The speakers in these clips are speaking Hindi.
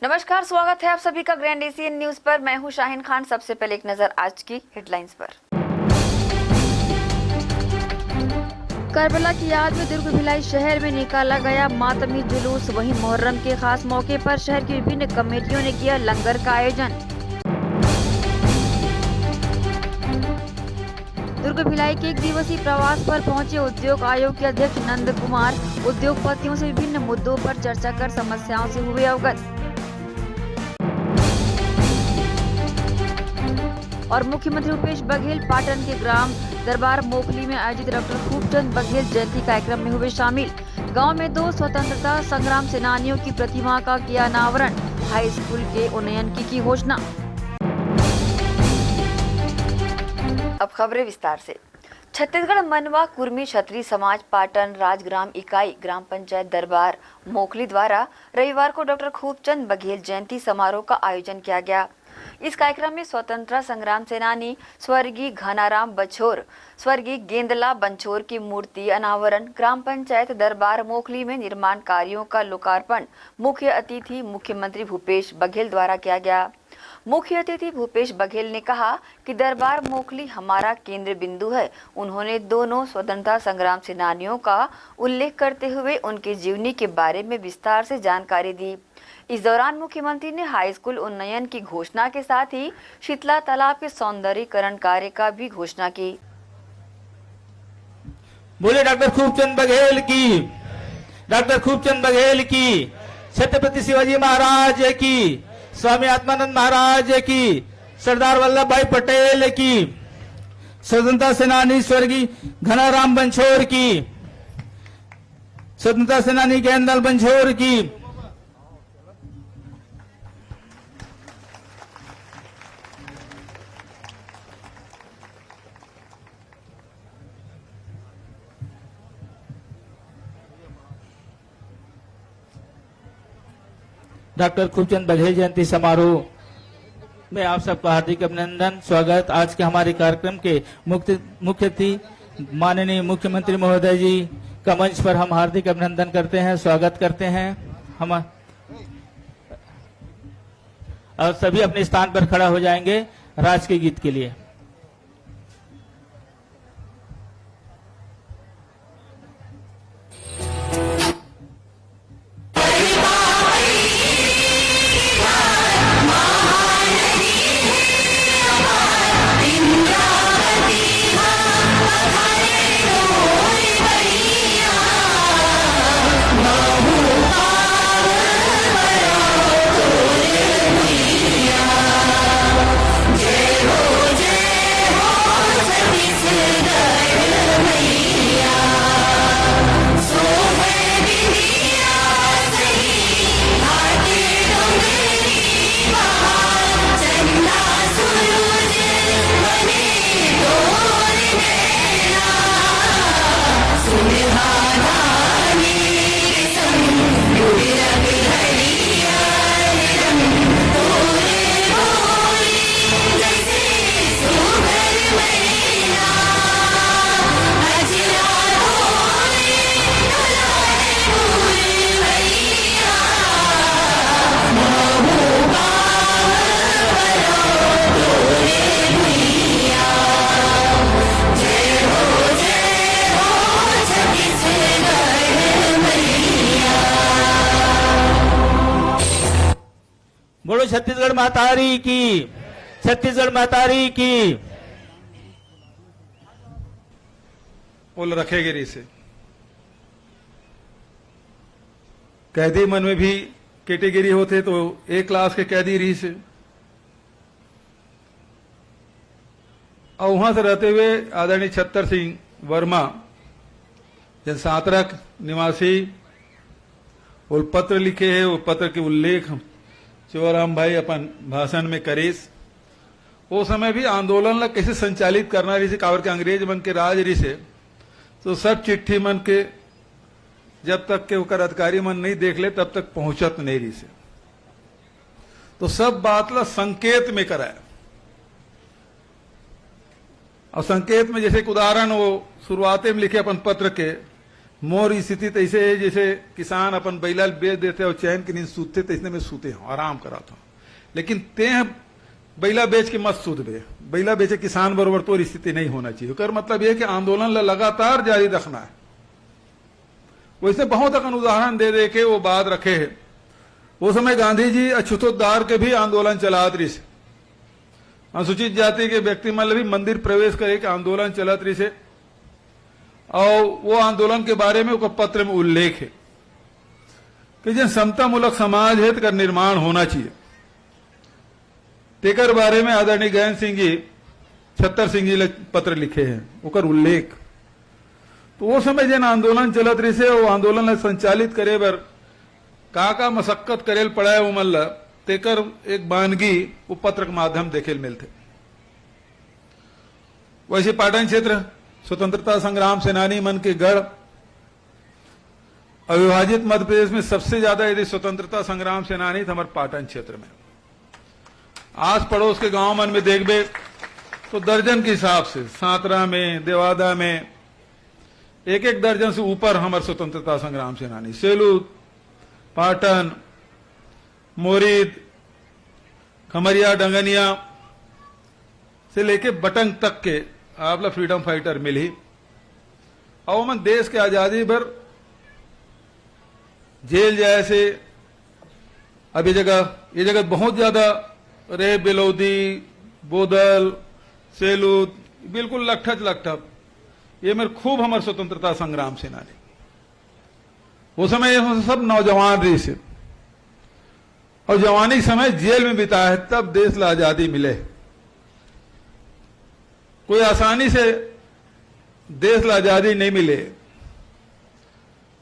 नमस्कार, स्वागत है आप सभी का ग्रैंड एशियन न्यूज पर। मैं हूं शाहीन खान। सबसे पहले एक नजर आज की हेडलाइंस पर। करबला की याद में दुर्ग भिलाई शहर में निकाला गया मातमी जुलूस। वहीं मुहर्रम के खास मौके पर शहर की विभिन्न कमेटियों ने किया लंगर का आयोजन। दुर्ग भिलाई के एक दिवसीय प्रवास पर पहुंचे उद्योग आयोग के अध्यक्ष नंद कुमार। उद्योगपतियों से विभिन्न मुद्दों पर चर्चा कर समस्याओं से हुए अवगत। और मुख्यमंत्री भूपेश बघेल पाटन के ग्राम दरबार मोखली में आयोजित डॉक्टर खूबचंद बघेल जयंती कार्यक्रम में हुए शामिल। गांव में 2 स्वतंत्रता संग्राम सेनानियों की प्रतिमा का किया अनावरण। हाई स्कूल के उन्नयन की घोषणा। अब खबरें विस्तार से। छत्तीसगढ़ मनवा कुर्मी क्षत्रिय समाज पाटन राजग्राम इकाई ग्राम पंचायत दरबार मोखली द्वारा रविवार को डॉक्टर खूबचंद बघेल जयंती समारोह का आयोजन किया गया। इस कार्यक्रम में स्वतंत्रता संग्राम सेनानी स्वर्गीय घनाराम बछोर, स्वर्गीय गेंदला बंछोर की मूर्ति अनावरण, ग्राम पंचायत दरबार मोखली में निर्माण कार्यों का लोकार्पण मुख्य अतिथि मुख्यमंत्री भूपेश बघेल द्वारा किया गया। मुख्य अतिथि भूपेश बघेल ने कहा कि दरबार मोखली हमारा केंद्र बिंदु है। उन्होंने दोनों स्वतंत्रता संग्राम सेनानियों का उल्लेख करते हुए उनकी जीवनी के बारे में विस्तार से जानकारी दी। इस दौरान मुख्यमंत्री ने हाई स्कूल उन्नयन की घोषणा के साथ ही शीतला तालाब के सौंदर्यीकरण कार्य का भी घोषणा की। बोले डॉक्टर खूबचंद बघेल की, डॉक्टर खूबचंद बघेल की, छत्रपति शिवाजी महाराज की, स्वामी आत्मानंद महाराज की, सरदार वल्लभ भाई पटेल की, स्वतंत्रता सेनानी स्वर्गीय घनाराम बंछोर की, स्वतंत्रता सेनानी गेंदल बंछोर की, डॉक्टर खूबचंद बघेल जयंती समारोह में आप सबका हार्दिक अभिनंदन, स्वागत। आज के हमारे कार्यक्रम के मुख्य अतिथि माननीय मुख्यमंत्री महोदय जी का मंच पर हम हार्दिक अभिनंदन करते हैं, स्वागत करते हैं। हम और सभी अपने स्थान पर खड़ा हो जाएंगे राष्ट्र के गीत के लिए। बोलो छत्तीसगढ़ मातारी की, छत्तीसगढ़ मातारी की। पुल रखेगिरी से कैदी मन में भी कैटेगरी होते तो एक क्लास के कैदी रही से और वहां से रहते हुए आदरणीय छत्तर सिंह वर्मा जन सातरक निवासी वो पत्र लिखे है। वो पत्र के उल्लेख शिवराम भाई अपन भाषण में करीस। वो समय भी आंदोलन ला कैसे संचालित करना रही से कावर के अंग्रेज मन के राज रही से तो सब चिट्ठी मन के जब तक के ओकर अधिकारी मन नहीं देख ले तब तक पहुंचत नहीं रही से। तो सब बात ला संकेत में कराया और संकेत में जैसे एक उदाहरण वो शुरुआते में लिखे अपन पत्र के मोर स्थिति तैसे है जैसे किसान अपन बैलाल बेच देते और चैन की नींद सूते तैसने में सूते हो, आराम कराता हूं। लेकिन ते बैला बेच के मत सूद बे, बैला बेचे किसान बरोबर तो स्थिति नहीं होना चाहिए। कर मतलब यह कि आंदोलन लगातार जारी रखना है। वैसे बहुत अकन उदाहरण दे दे के वो बात रखे है। वो समय गांधी जी अछूतोद्धार के भी आंदोलन चलात रही से, अनुसूचित जाति के व्यक्ति मतलब भी मंदिर प्रवेश करे के आंदोलन चलत रही से। और वो आंदोलन के बारे में वो पत्र में उल्लेख है कि जिन समता मूलक समाज हित का निर्माण होना चाहिए, तेकर बारे में आदरणीय गैन सिंह जी, छत्तर सिंह जी पत्र लिखे हैं, उकर उल्लेख। तो वो समय जिन आंदोलन चलत रही से वो आंदोलन संचालित करे बर का मशक्कत करेल पड़ा है, वो मल्ल तेकर एक बानगी वो पत्र के माध्यम देखे मिलते। वैसे पाटन क्षेत्र स्वतंत्रता संग्राम सेनानी मन के गढ़, अविभाजित मध्य प्रदेश में सबसे ज्यादा यदि स्वतंत्रता संग्राम सेनानी थे हमारे पाटन क्षेत्र में। आस पड़ोस के गांव मन में देखबे तो दर्जन के हिसाब से सांतरा में, देवादा में एक एक दर्जन से ऊपर हमारे स्वतंत्रता संग्राम सेनानी, सेलू, पाटन, मोरीद, खमरिया, डंगनिया से लेके बटंग तक के आपला फ्रीडम फाइटर मिली। और मन देश के आजादी भर जेल जैसे अब ये जगह बहुत ज्यादा रे, बेलौदी, बोदल, सेलू, बिल्कुल लट्ठप ये मेरे खूब हमारे स्वतंत्रता संग्राम सेनानी। वो समय सब नौजवान रही से और जवानी समय जेल में बिताया है, तब देश ला आजादी मिले। कोई आसानी से देश ला आजादी नहीं मिले।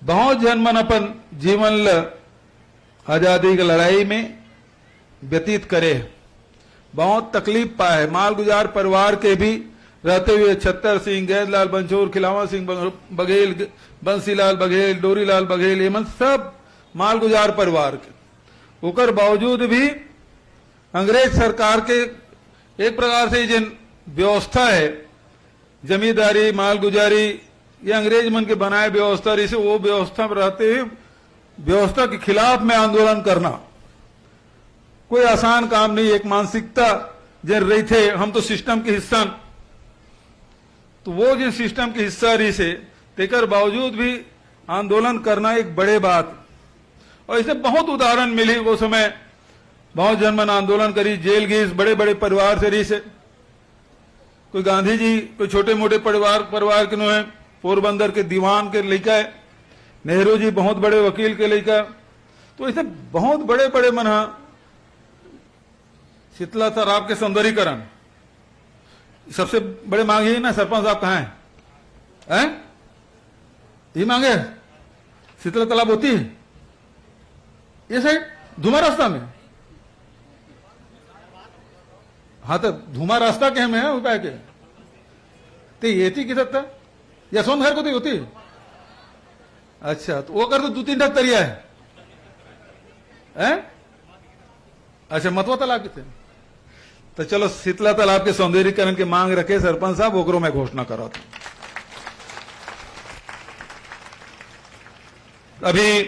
बहुत जन मन अपन जीवन ल आजादी की लड़ाई में व्यतीत करे, बहुत तकलीफ पाए। माल गुजार परिवार के भी रहते हुए छत्तर सिंह, गैदलाल बंचोर, खिलावा सिंह बघेल, बंसीलाल बघेल, डोरीलाल बघेल, ये मन सब माल गुजार परिवार के। उकर बावजूद भी अंग्रेज सरकार के एक प्रकार से जिन व्यवस्था है जमींदारी, माल गुजारी, ये अंग्रेज मन के बनाए व्यवस्था रही से, वो व्यवस्था में रहते हुए व्यवस्था के खिलाफ में आंदोलन करना कोई आसान काम नहीं। एक मानसिकता जन रही थे, हम तो सिस्टम के हिस्सा, तो वो जिन सिस्टम के हिस्सा रही से तेकर बावजूद भी आंदोलन करना एक बड़े बात। और इसे बहुत उदाहरण मिली। वो समय बहुत जनमन आंदोलन करी, जेल गई, बड़े बड़े परिवार से रही से। कोई गांधी जी कोई छोटे मोटे परिवार के नो है, पोरबंदर के दीवान के लड़का है, नेहरू जी बहुत बड़े वकील के लड़का। तो इसे बहुत बड़े बड़े मना शीतला तालाब के सौंदर्यीकरण सबसे बड़े मांग ही ना। सरपंच साहब कहाँ हैं? ये मांगे शीतला तालाब होती है ये साइड धुमा रास्ता में। हाँ तो धुमा रास्ता के में है उपाय के ते ये थी कि सकता यशवंत घर को तो होती। अच्छा तो वो कर तो 2-3 तरिया है? अच्छा मतवा तालाब कितने। तो चलो शीतला तालाब के सौंदर्यीकरण की मांग रखे सरपंच साहब, ओकरो में घोषणा करा था। अभी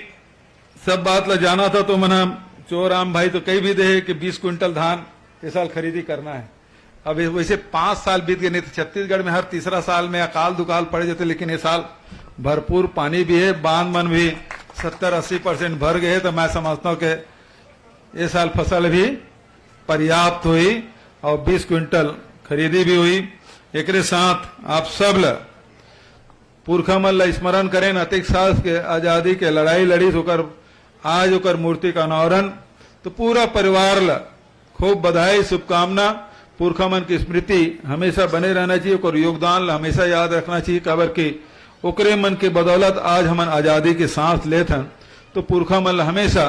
सब बात ला जाना था तो मना चोराम भाई तो कई भी दे कि 20 क्विंटल धान इस साल खरीदी करना है। अब वैसे 5 साल बीत गए, नहीं तो छत्तीसगढ़ में हर तीसरा साल में अकाल दुकाल पड़ जाते, लेकिन इस साल भरपूर पानी भी है, बांध मन भी 70-80% भर गए। तो मैं समझता हूं कि इस साल फसल भी पर्याप्त हुई और 20 क्विंटल खरीदी भी हुई। एक साथ आप सब पुरखा मन ला स्मरण करें, अतिक साल के आजादी के लड़ाई लड़ी होकर आज होकर मूर्ति का अनावरण। तो पूरा परिवार ला खूब बधाई, शुभकामना। पुरखा मन की स्मृति हमेशा बने रहना चाहिए और योगदान ला हमेशा याद रखना चाहिए। खबर की ओकरे मन के बदौलत आज हम आजादी की सांस लेते हैं, तो पुरखा मन ला हमेशा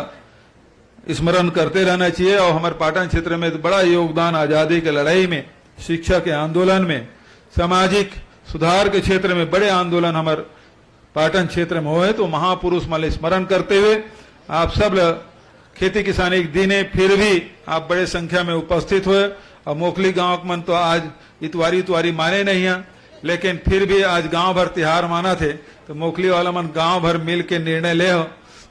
स्मरण करते रहना चाहिए। और हमारे पाटन क्षेत्र में तो बड़ा योगदान आजादी के लड़ाई में, शिक्षा के आंदोलन में, सामाजिक सुधार के क्षेत्र में बड़े आंदोलन हमारे पाटन क्षेत्र में हुए। तो महापुरुष मन स्मरण करते हुए आप सब खेती किसानी के दिन है, फिर भी आप बड़े संख्या में उपस्थित हुए। और मोखली गांव मन तो आज इतवारी माने नहीं है, लेकिन फिर भी आज गांव भर तिहार माना थे तो मोखली वाला मन गांव भर मिल के निर्णय ले हो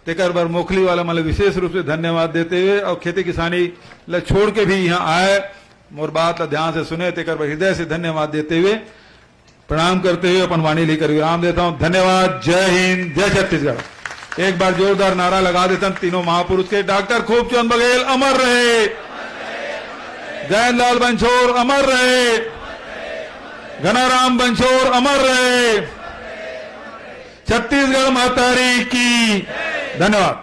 तेकर बार मोखली वाला मन विशेष रूप से धन्यवाद देते हुए और खेती किसानी ल छोड़ के भी यहाँ आए मोर बात ला ध्यान से सुने तेकर बार हृदय से धन्यवाद देते हुए प्रणाम करते हुए अपन वाणी लेकर विराम देता हूँ। धन्यवाद। जय हिंद, जय छत्तीसगढ़। एक बार जोरदार नारा लगा देता हूं तीनों महापुरुष के। डॉक्टर खूबचंद बघेल अमर रहे, जयलाल बंछोर अमर रहे, घनाराम बंछोर अमर रहे, छत्तीसगढ़ महतारी की। धन्यवाद।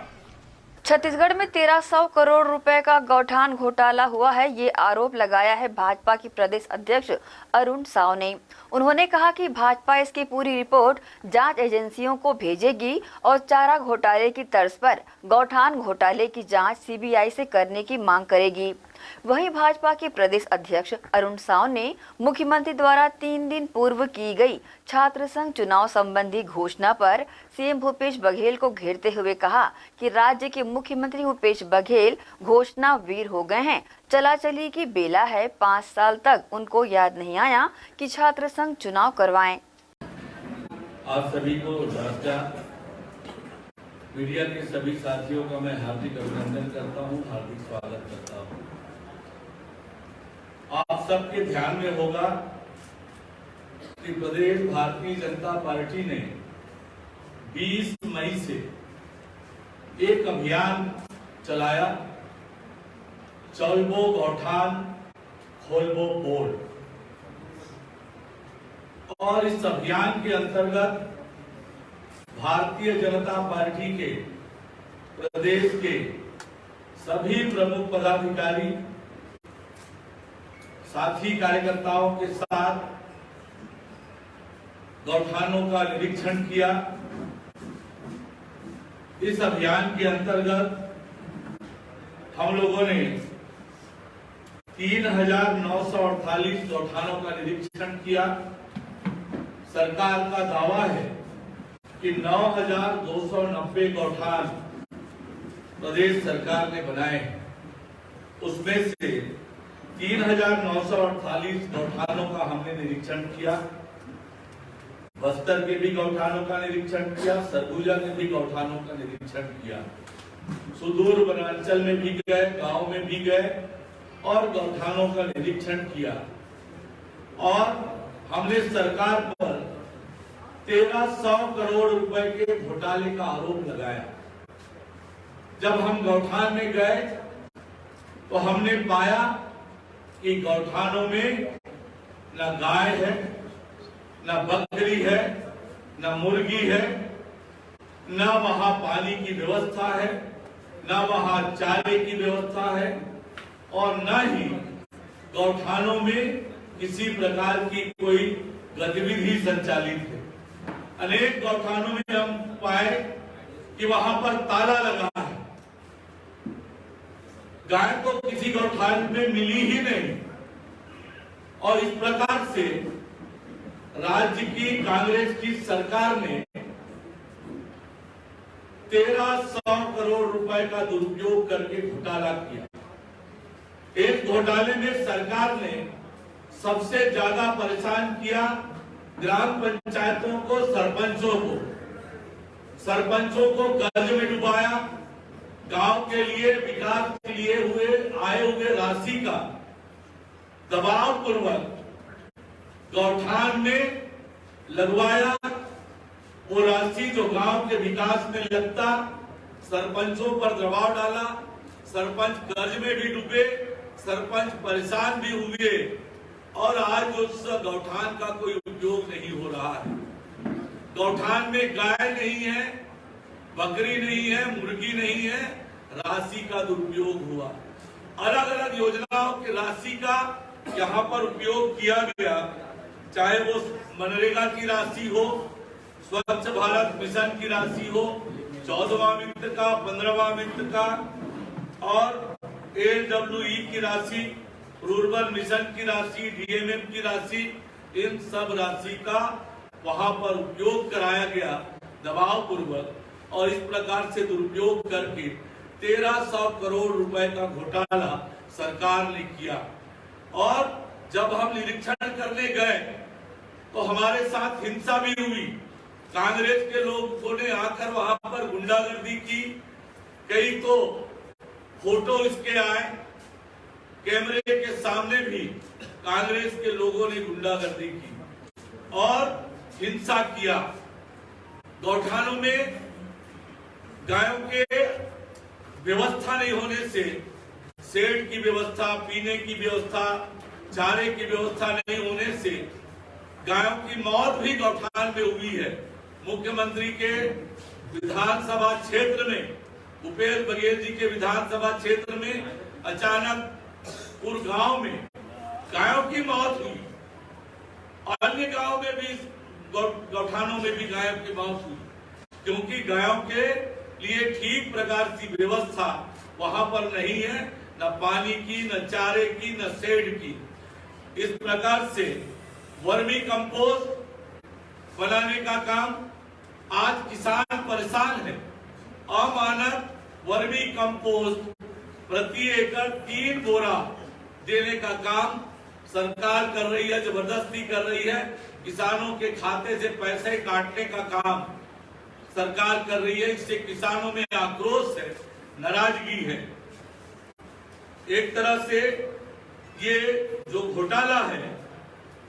छत्तीसगढ़ में 1300 करोड़ रुपए का गौठान घोटाला हुआ है, ये आरोप लगाया है भाजपा की प्रदेश अध्यक्ष अरुण साव ने। उन्होंने कहा कि भाजपा इसकी पूरी रिपोर्ट जांच एजेंसियों को भेजेगी और चारा घोटाले की तर्ज पर गौठान घोटाले की जांच सीबीआई से करने की मांग करेगी। वहीं भाजपा के प्रदेश अध्यक्ष अरुण साव ने मुख्यमंत्री द्वारा 3 दिन पूर्व की गई छात्र संघ चुनाव संबंधी घोषणा पर सीएम भूपेश बघेल को घेरते हुए कहा कि राज्य के मुख्यमंत्री भूपेश बघेल घोषणा वीर हो गए हैं। चला चली की बेला है, 5 साल तक उनको याद नहीं आया कि छात्र संघ चुनाव करवाएं। आप सभी को नमस्कार। मीडिया के सभी साथियों का मैं हार्दिक अभिनंदन करता हूं, हार्दिक स्वागत करता हूं। आप सबके ध्यान में होगा कि प्रदेश भारतीय जनता पार्टी ने 20 मई से एक अभियान चलाया, चलबो गौठान खोलबो पोल। और इस अभियान के अंतर्गत भारतीय जनता पार्टी के प्रदेश के सभी प्रमुख पदाधिकारी साथी कार्यकर्ताओं के साथ गौठानों का निरीक्षण किया। इस अभियान के अंतर्गत हम लोगों ने 3,948 गौठानों का निरीक्षण किया। सरकार का दावा है कि 9,290 गौठान प्रदेश सरकार ने बनाए हैं। उसमें से 3,948 गौठानों का हमने निरीक्षण किया। बस्तर के भी गौठानों का निरीक्षण किया, सरगुजा के भी गौठानों का निरीक्षण किया, सुदूर वनांचल में भी गए, गांव में भी गए और गौठानों का निरीक्षण किया। और हमने सरकार पर 1300 करोड़ रुपए के घोटाले का आरोप लगाया। जब हम गौठान में गए तो हमने पाया कि गौठानों में न गाय है, न बकरी है, न मुर्गी है, न वहां पानी की व्यवस्था है, न वहां चारे की व्यवस्था है और न ही गौठानों में किसी प्रकार की कोई गतिविधि संचालित है। अनेक गौठानों में हम पाए कि वहां पर ताला लगा है, गाय तो किसी गौठान में मिली ही नहीं। और इस प्रकार से राज्य की कांग्रेस की सरकार ने 1300 करोड़ रुपए का दुरुपयोग करके घोटाला किया। एक घोटाले में सरकार ने सबसे ज्यादा परेशान किया ग्राम पंचायतों को, सरपंचों को कर्ज में डुबाया। गांव के लिए विकास के लिए आए हुए राशि का दबाव पूर्वक गौठान में लगवाया। वो राशि जो गांव के विकास में लगता, सरपंचों पर दबाव डाला। सरपंच कर्ज में भी डूबे, सरपंच परेशान भी हुए और आज उस गौठान का कोई उपयोग नहीं हो रहा है। गौठान में गाय नहीं है, बकरी नहीं है, मुर्गी नहीं है, राशि का दुरुपयोग हुआ। अलग अलग योजनाओं की राशि का यहाँ पर उपयोग किया गया, चाहे वो मनरेगा की राशि हो, स्वच्छ भारत मिशन की राशि हो, 14वां वित्त का, 15वां वित्त का और AWE की राशि, रूरल मिशन की राशि, DMM की राशि, इन सब राशि का वहां पर उपयोग कराया गया दबाव पूर्वक। और इस प्रकार से दुरुपयोग करके 1300 करोड़ रुपए का घोटाला सरकार ने किया। और जब हम निरीक्षण करने गए तो हमारे साथ हिंसा भी हुई। कांग्रेस के लोगों ने आकर वहां पर गुंडागर्दी की, कई तो फोटो इसके आए, कैमरे के सामने भी कांग्रेस के लोगों ने गुंडागर्दी की और हिंसा किया। गौठानों में गायों के व्यवस्था नहीं होने से, शेड की व्यवस्था, पीने की व्यवस्था, चारे की व्यवस्था नहीं होने से गायों की मौत भी गौठान में हुई है। मुख्यमंत्री के विधानसभा क्षेत्र में, भूपेश बघेल जी के विधानसभा क्षेत्र में अचानक गांव में गायों की मौत हुई। अन्य गांव में भी, गौठानों में भी गायों की मौत हुई, क्योंकि गायों के लिए ठीक प्रकार की व्यवस्था वहां पर नहीं है, न पानी की, न चारे की, न शेड की। इस प्रकार से वर्मी कंपोस्ट बनाने का काम, आज किसान परेशान है। अमानक वर्मी कंपोस्ट प्रति एकड़ 3 बोरा देने का काम सरकार कर रही है, जबरदस्ती कर रही है। किसानों के खाते से पैसे काटने का काम सरकार कर रही है। इससे किसानों में आक्रोश है, नाराजगी है। एक तरह से ये जो घोटाला है,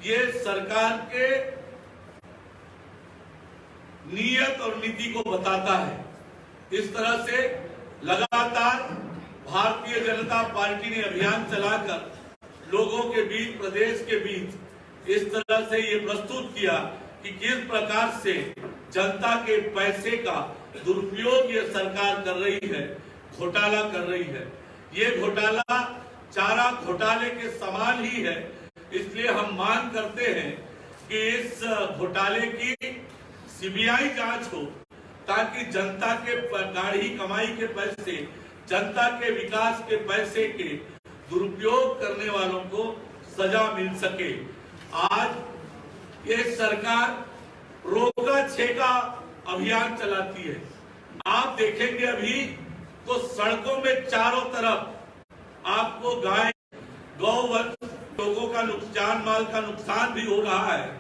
ये सरकार के नीयत और नीति को बताता है। इस तरह से लगातार भारतीय जनता पार्टी ने अभियान चलाकर लोगों के बीच, प्रदेश के बीच इस तरह से ये प्रस्तुत किया कि किस प्रकार से जनता के पैसे का दुरुपयोग ये सरकार कर रही है, घोटाला कर रही है। ये घोटाला चारा घोटाले के समान ही है। इसलिए हम मांग करते हैं कि इस घोटाले की सीबीआई जांच हो, ताकि जनता के गाढ़ी कमाई के पैसे, जनता के विकास के पैसे के दुरुपयोग करने वालों को सजा मिल सके। आज ये सरकार रोका छेका अभियान चलाती है। आप देखेंगे अभी तो सड़कों में चारों तरफ आपको गाय, गौवंश, लोगों का नुकसान, माल का नुकसान भी हो रहा है।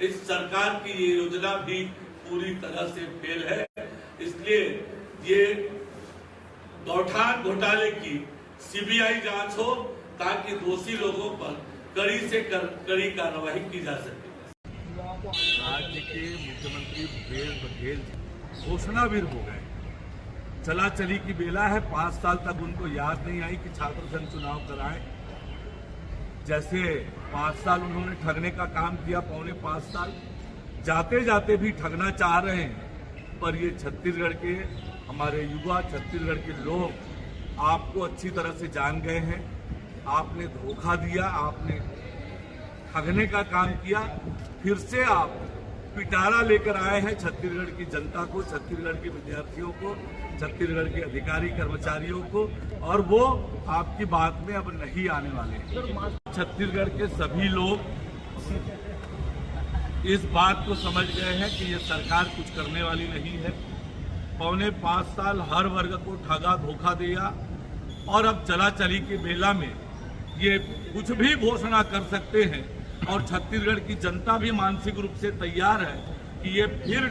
इस सरकार की ये योजना भी पूरी तरह से फेल है। इसलिए ये गौठान घोटाले की सीबीआई जांच हो, ताकि दोषी लोगों पर कड़ी से कड़ी कार्रवाई की जा सके। राज्य के मुख्यमंत्री भूपेश बघेल घोषणावीर हो गए। चला चली की बेला है। 5 साल तक उनको याद नहीं आई कि छात्र संघ चुनाव कराएं। जैसे 5 साल उन्होंने ठगने का काम किया, पौने 5 साल जाते जाते भी ठगना चाह रहे हैं। पर ये छत्तीसगढ़ के हमारे युवा, छत्तीसगढ़ के लोग आपको अच्छी तरह से जान गए हैं। आपने धोखा दिया, आपने ठगने का काम किया। फिर से आप पिटारा लेकर आए हैं छत्तीसगढ़ की जनता को, छत्तीसगढ़ के विद्यार्थियों को, छत्तीसगढ़ के अधिकारी कर्मचारियों को, और वो आपकी बात में अब नहीं आने वाले हैं। छत्तीसगढ़ के सभी लोग इस बात को समझ गए हैं कि ये सरकार कुछ करने वाली नहीं है। पौने 5 साल हर वर्ग को ठगा, धोखा दिया, और अब चला चली की बेला में ये कुछ भी घोषणा कर सकते हैं। और छत्तीसगढ़ की जनता भी मानसिक रूप से तैयार है कि ये फिर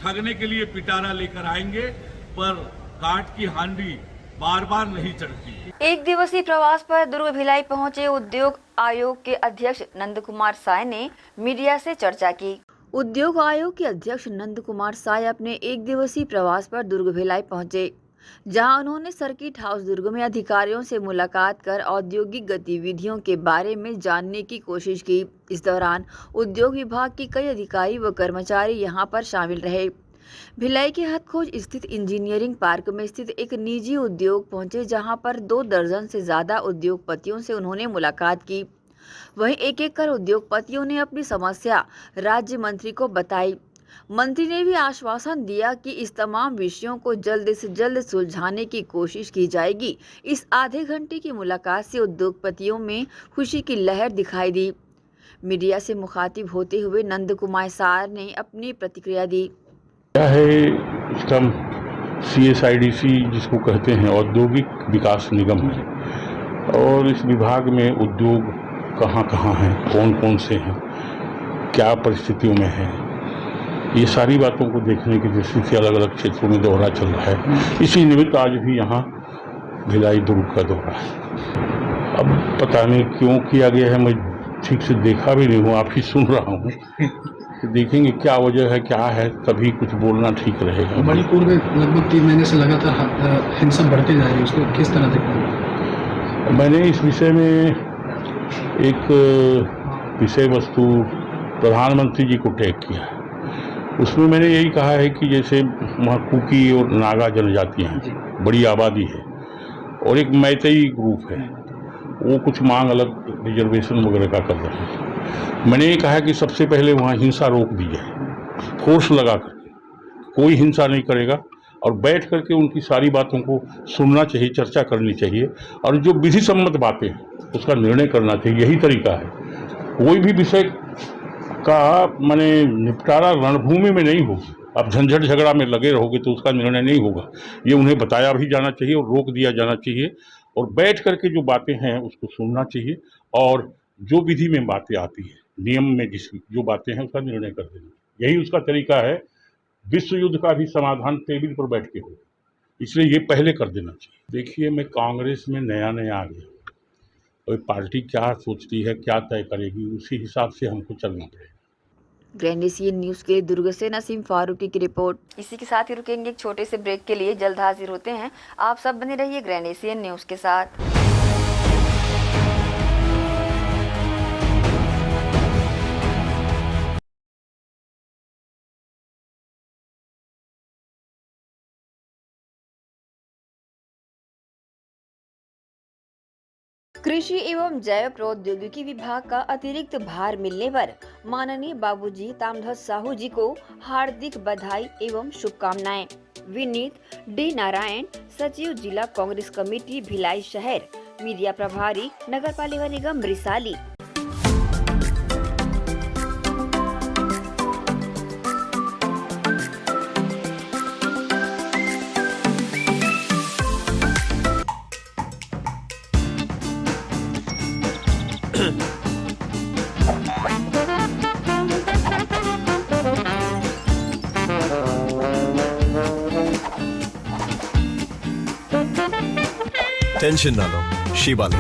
ठगने के लिए पिटारा लेकर आएंगे, पर काट की हांडी बार बार नहीं चढ़ती। एक दिवसीय प्रवास पर दुर्ग भिलाई पहुंचे उद्योग आयोग के अध्यक्ष नंद कुमार साय ने मीडिया से चर्चा की। उद्योग आयोग के अध्यक्ष नंद कुमार साय अपने एक दिवसीय प्रवास पर दुर्ग भिलाई पहुंचे, जहां उन्होंने सर्किट हाउस दुर्ग में अधिकारियों से मुलाकात कर औद्योगिक गतिविधियों के बारे में जानने की कोशिश की। इस दौरान उद्योग विभाग के कई अधिकारी व कर्मचारी यहां पर शामिल रहे। भिलाई के हथखोज स्थित इंजीनियरिंग पार्क में स्थित एक निजी उद्योग पहुंचे, जहां पर 2 दर्जन से ज्यादा उद्योगपतियों से उन्होंने मुलाकात की। वहीं एक एक कर उद्योगपतियों ने अपनी समस्या राज्य मंत्री को बताई। मंत्री ने भी आश्वासन दिया कि इस तमाम विषयों को जल्द से जल्द सुलझाने की कोशिश की जाएगी। इस आधे घंटे की मुलाकात से उद्योगपतियों में खुशी की लहर दिखाई दी। मीडिया से मुखातिब होते हुए नंद कुमार साय ने अपनी प्रतिक्रिया दी। क्या है इसका CSIDC जिसको कहते हैं, औद्योगिक विकास निगम है, और इस विभाग में उद्योग कहाँ कहाँ हैं, कौन कौन से हैं, क्या परिस्थितियों में है, ये सारी बातों को देखने की दृष्टि से अलग अलग क्षेत्रों में दौरा चल रहा है। इसी निमित्त आज भी यहाँ भिलाई दुर्ग का दौरा है। अब पता नहीं क्यों किया गया है, मैं ठीक से देखा भी नहीं हूँ, आप ही सुन रहा हूँ। देखेंगे क्या वजह है, क्या है, तभी कुछ बोलना ठीक रहेगा। मणिपुर में लगभग 3 महीने से लगातार हिंसा बढ़ती जा रही है, उसको किस तरह देखते हैं? मैंने इस विषय में एक विषय वस्तु प्रधानमंत्री जी को टैग किया है। उसमें मैंने यही कहा है कि जैसे वहाँ कुकी और नागा जनजातियाँ हैं, बड़ी आबादी है, और एक मैतेई ग्रुप है, वो कुछ मांग अलग रिजर्वेशन वगैरह का कर रहे हैं। मैंने ये कहा कि सबसे पहले वहाँ हिंसा रोक दी जाए, फोर्स लगा करके, कोई हिंसा नहीं करेगा, और बैठ करके उनकी सारी बातों को सुनना चाहिए, चर्चा करनी चाहिए, और जो विधि सम्मत बातें हैं उसका निर्णय करना चाहिए। यही तरीका है। कोई भी विषय का माने निपटारा रणभूमि में नहीं होगी। आप झंझट झगड़ा में लगे रहोगे तो उसका निर्णय नहीं होगा। ये उन्हें बताया भी जाना चाहिए और रोक दिया जाना चाहिए, और बैठ करके जो बातें हैं उसको सुनना चाहिए, और जो विधि में बातें आती है, नियम में जो बातें हैं उसका निर्णय कर देना। यही उसका तरीका है। विश्व युद्ध का भी समाधान टेबल पर बैठ के हो, इसलिए ये पहले कर देना चाहिए। देखिए, मैं कांग्रेस में नया आ गया, और पार्टी क्या सोचती है, क्या तय करेगी, उसी हिसाब से हमको चलना पड़ेगा। ग्रैंड एशियन न्यूज के लिए दुर्ग से नसीम फारूकी की रिपोर्ट। इसी के साथ ही रुकेंगे एक छोटे से ब्रेक के लिए, जल्द हाजिर होते हैं। आप सब बने रहिए ग्रैंड एशियन न्यूज के साथ। कृषि एवं जैव प्रौद्योगिकी विभाग का अतिरिक्त भार मिलने पर माननीय बाबूजी तामध्वज साहू जी को हार्दिक बधाई एवं शुभकामनाएं। विनीत डी नारायण, सचिव जिला कांग्रेस कमेटी भिलाई शहर, मीडिया प्रभारी नगर पालिका निगम रिसाली। टेंशन ना लो, शिवा लो।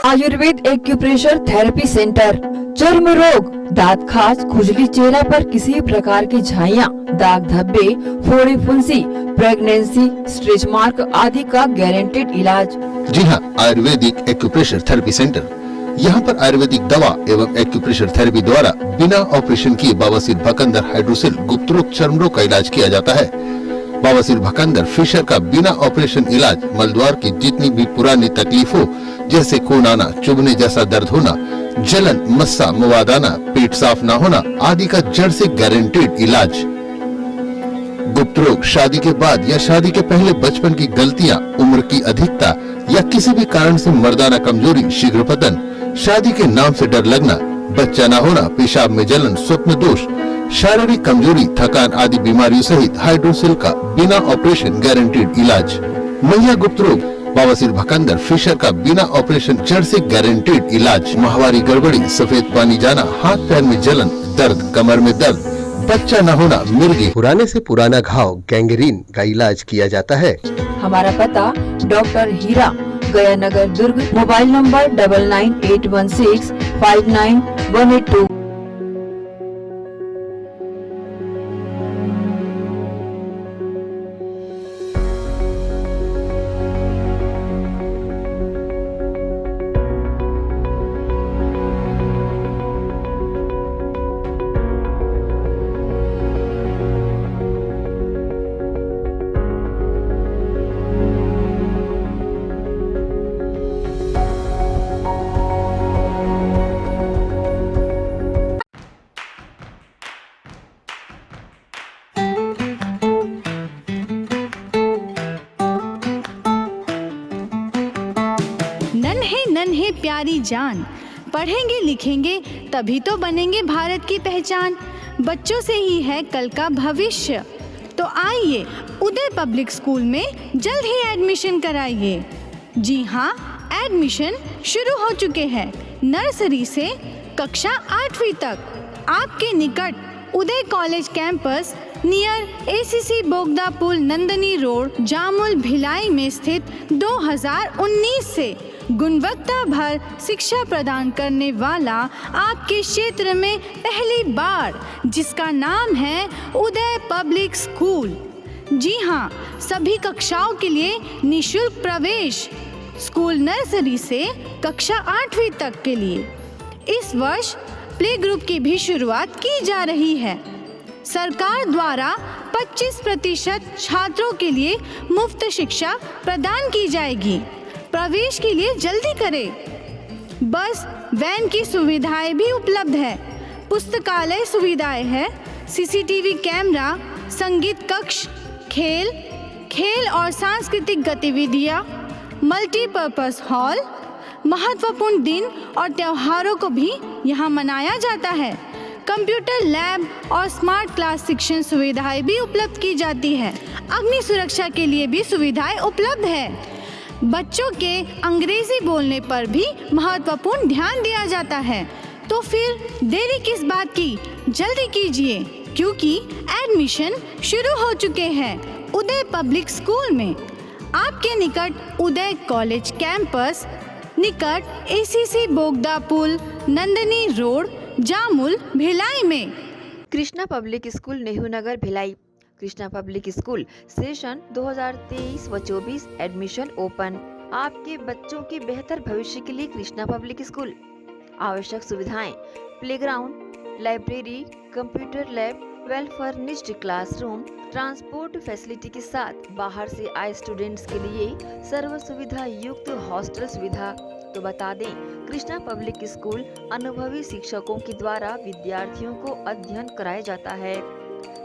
Ayurveda acupressure therapy centre. चर्म रोग, दांत खाज, खुजली, चेहरा पर किसी प्रकार की झाइयाँ, दाग धब्बे, फोड़ी फुंसी, प्रेगनेंसी, स्ट्रेच मार्क आदि का गारंटेड इलाज। जी हाँ, आयुर्वेदिक एक्यूप्रेशर थेरेपी सेंटर। यहाँ पर आयुर्वेदिक दवा एवं एक्यूप्रेशर थेरेपी द्वारा बिना ऑपरेशन किए बवासीर, भकंदर, हाइड्रोसिल, गुप्त रोग, चर्म रोग का इलाज किया जाता है। बवासीर, भकंदर, फिशर का बिना ऑपरेशन इलाज मलद्वार की जितनी भी पुरानी तकलीफ हो, जैसे खून आना, चुभने जैसा दर्द होना, जलन, मस्सा, मुवाद आना, पेट साफ न होना आदि का जड़ से गारंटेड इलाज। गुप्त रोग, शादी के बाद या शादी के पहले बचपन की गलतियां, उम्र की अधिकता या किसी भी कारण से मर्दाना कमजोरी, शीघ्र पतन, शादी के नाम से डर लगना, बच्चा न होना, पेशाब में जलन, स्वप्न दोष, शारीरिक कमजोरी, थकान आदि बीमारियों सहित हाइड्रोसिल का बिना ऑपरेशन गारंटेड इलाज। मैया गुप्त रोग, बवासीर, भकंदर, फिशर का बिना ऑपरेशन जड़ से गारंटेड इलाज। माहवारी गड़बड़ी, सफेद पानी जाना, हाथ पैर में जलन, दर्द, कमर में दर्द, बच्चा न होना, मिर्गी, पुराने से पुराना घाव, गैंग्रीन का इलाज किया जाता है। हमारा पता डॉक्टर हीरा, गया नगर, दुर्ग। Mobile number 9981659182। प्यारी जान। पढ़ेंगे लिखेंगे तभी तो बनेंगे भारत की पहचान। बच्चों से ही है कल का भविष्य, तो आइए उदय पब्लिक स्कूल में जल्द ही एडमिशन कराइए। जी हाँ, एडमिशन शुरू हो चुके हैं। नर्सरी से कक्षा 8वीं तक आपके निकट Uday college campus near ACC Bogda पुल नंदनी रोड जामुल भिलाई में स्थित 2019 से गुणवत्ता भर शिक्षा प्रदान करने वाला आपके क्षेत्र में पहली बार, जिसका नाम है उदय पब्लिक स्कूल। जी हाँ, सभी कक्षाओं के लिए निःशुल्क प्रवेश। स्कूल नर्सरी से कक्षा 8वीं तक के लिए इस वर्ष प्ले ग्रुप की भी शुरुआत की जा रही है। सरकार द्वारा 25% छात्रों के लिए मुफ्त शिक्षा प्रदान की जाएगी। प्रवेश के लिए जल्दी करें। बस वैन की सुविधाएं भी उपलब्ध है। पुस्तकालय सुविधाएं है, सीसीटीवी कैमरा, संगीत कक्ष, खेल और सांस्कृतिक गतिविधियां, मल्टीपर्पज हॉल। महत्वपूर्ण दिन और त्योहारों को भी यहाँ मनाया जाता है। कंप्यूटर लैब और स्मार्ट क्लास शिक्षण सुविधाएं भी उपलब्ध की जाती है। अग्नि सुरक्षा के लिए भी सुविधाएं उपलब्ध है। बच्चों के अंग्रेजी बोलने पर भी महत्वपूर्ण ध्यान दिया जाता है। तो फिर देरी किस बात की, जल्दी कीजिए, क्योंकि एडमिशन शुरू हो चुके हैं उदय पब्लिक स्कूल में। आपके निकट उदय कॉलेज कैंपस निकट एसीसी बोगदा पुल नंदनी रोड जामुल भिलाई में। Krishna public school Nehru Nagar Bhilai. Krishna public school session 2023 व 24 एडमिशन ओपन। आपके बच्चों के बेहतर भविष्य के लिए कृष्णा पब्लिक स्कूल। आवश्यक सुविधाएं: playground, library, computer lab, well furnished classroom, transport facility के साथ बाहर से आए स्टूडेंट्स के लिए सर्व सुविधा युक्त हॉस्टल सुविधा। तो बता दें, कृष्णा पब्लिक स्कूल अनुभवी शिक्षकों के द्वारा विद्यार्थियों को अध्ययन कराया जाता है।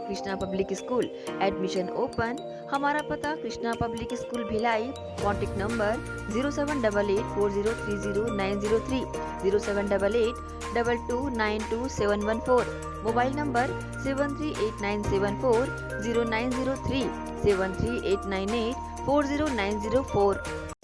Krishna public school admission open. हमारा पता Krishna public school Bhilai. Contact number 0788403090 078822922714। Mobile number 7389740903 7389840904।